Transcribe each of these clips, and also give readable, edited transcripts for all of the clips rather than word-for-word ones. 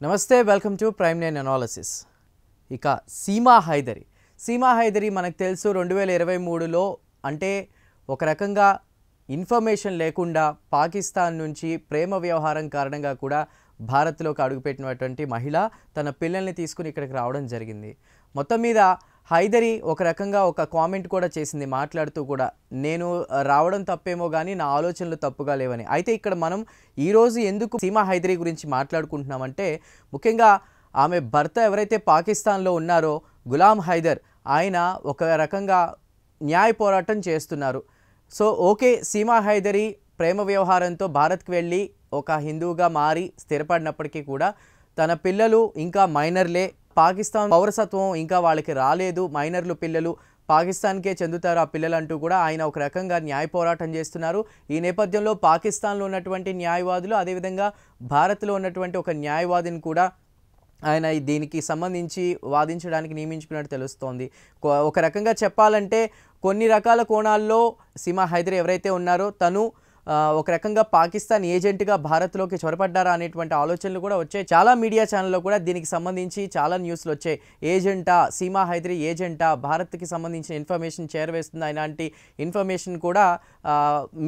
నమస్తే welcome to prime nine analysis. ఇక సీమా హైదరీ మనకు తెలుసు 2023లో అంటే ఒక రకంగా ఇన్ఫర్మేషన్ లేకుండా పాకిస్తాన్ నుంచి ప్రేమ వ్యవహారం కారణంగా కూడా భారత్లోకి అడుగుపెట్టినటువంటి మహిళ తన పిల్లల్ని తీసుకుని ఇక్కడికి రావడం జరిగింది. మొత్తం మీద హైదరీ ఒక రకంగా ఒక కామెంట్ కూడా చేసింది మాట్లాడుతూ కూడా, నేను రావడం తప్పేమో కానీ నా ఆలోచనలు తప్పుగా లేవని. అయితే ఇక్కడ మనం ఈరోజు ఎందుకు సీమా హైదరీ గురించి మాట్లాడుకుంటున్నామంటే, ముఖ్యంగా ఆమె భర్త ఎవరైతే పాకిస్తాన్లో ఉన్నారో గులాం హైదర్, ఆయన ఒక రకంగా న్యాయ పోరాటం చేస్తున్నారు. సో ఓకే, సీమా హైదరీ ప్రేమ వ్యవహారంతో భారత్కి వెళ్ళి ఒక హిందువుగా మారి స్థిరపడినప్పటికీ కూడా తన పిల్లలు ఇంకా మైనర్లే, పాకిస్తాన్ పౌరసత్వం ఇంకా వాళ్ళకి రాలేదు, మైనర్లు పిల్లలు పాకిస్తాన్కే చెందుతారు ఆ పిల్లలు అంటూ కూడా ఆయన ఒక రకంగా న్యాయ పోరాటం చేస్తున్నారు. ఈ నేపథ్యంలో పాకిస్తాన్లో ఉన్నటువంటి న్యాయవాదులు, అదేవిధంగా భారత్లో ఉన్నటువంటి ఒక న్యాయవాదిని కూడా ఆయన దీనికి సంబంధించి వాదించడానికి నియమించుకున్నట్టు తెలుస్తోంది. ఒక రకంగా చెప్పాలంటే కొన్ని రకాల కోణాల్లో సీమా హైదరీ ఎవరైతే ఉన్నారో తను ఒక రకంగా పాకిస్తాన్ ఏజెంట్గా భారత్లోకి చొరపడ్డారా అనేటువంటి ఆలోచనలు కూడా వచ్చాయి. చాలా మీడియా ఛానల్లో కూడా దీనికి సంబంధించి చాలా న్యూస్లు వచ్చాయి. ఏజెంటా, సీమా హైదరీ ఏజెంటా, భారత్కి సంబంధించిన ఇన్ఫర్మేషన్ చేరవేస్తుంది, ఇలాంటి ఇన్ఫర్మేషన్ కూడా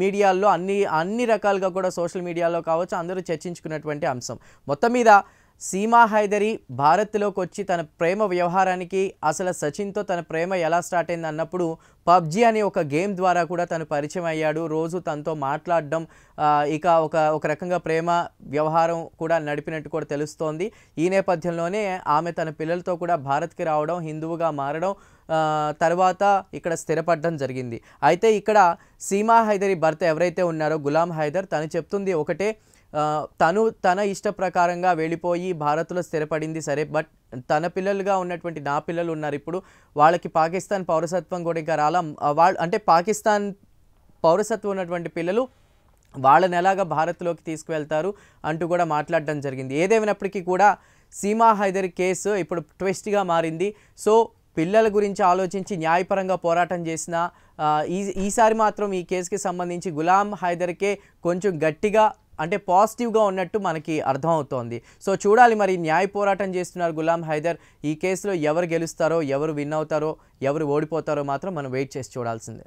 మీడియాల్లో అన్ని రకాలుగా కూడా సోషల్ మీడియాలో కావచ్చు అందరూ చర్చించుకున్నటువంటి అంశం. మొత్తం మీద సీమా హైదరీ భారత్లోకి వచ్చి తన ప్రేమ వ్యవహారానికి అసలు సచిన్తో తన ప్రేమ ఎలా స్టార్ట్ అయింది అన్నప్పుడు పబ్జీ అనే ఒక గేమ్ ద్వారా కూడా తను పరిచయం అయ్యాడు. రోజు తనతో మాట్లాడడం, ఇక ఒక రకంగా ప్రేమ వ్యవహారం కూడా నడిపినట్టు కూడా తెలుస్తోంది. ఈ నేపథ్యంలోనే ఆమె తన పిల్లలతో కూడా భారత్కి రావడం, హిందువుగా మారడం, తర్వాత ఇక్కడ స్థిరపడడం జరిగింది. అయితే ఇక్కడ సీమా హైదరీ భర్త ఎవరైతే ఉన్నారో గులాం హైదర్, తను చెప్తుంది ఒకటే, తను తన ఇష్ట ప్రకారంగా వెళ్ళిపోయి భారత్లో స్థిరపడింది సరే, బట్ తన పిల్లలుగా ఉన్నటువంటి నా పిల్లలు ఉన్నారు, ఇప్పుడు వాళ్ళకి పాకిస్తాన్ పౌరసత్వం కూడా ఇంకా రాలా, అంటే పాకిస్తాన్ పౌరసత్వం ఉన్నటువంటి పిల్లలు వాళ్ళని ఎలాగా భారత్లోకి తీసుకువెళ్తారు అంటూ కూడా మాట్లాడడం జరిగింది. ఏదేమైనప్పటికీ కూడా సీమా హైదరీ కేసు ఇప్పుడు ట్విస్ట్గా మారింది. సో పిల్లల గురించి ఆలోచించి న్యాయపరంగా పోరాటం చేసిన ఈసారి మాత్రం ఈ కేసుకి సంబంధించి గులాం హైదర్కే కొంచెం గట్టిగా అంటే పాజిటివ్గా ఉన్నట్టు మనకి అర్థమవుతోంది. సో చూడాలి మరి, న్యాయ పోరాటం చేస్తున్నారు గులాం హైదర్. ఈ కేసులో ఎవరు గెలుస్తారో, ఎవరు విన్ అవుతారో, ఎవరు ఓడిపోతారో మాత్రం మనం వెయిట్ చేసి చూడాల్సిందే.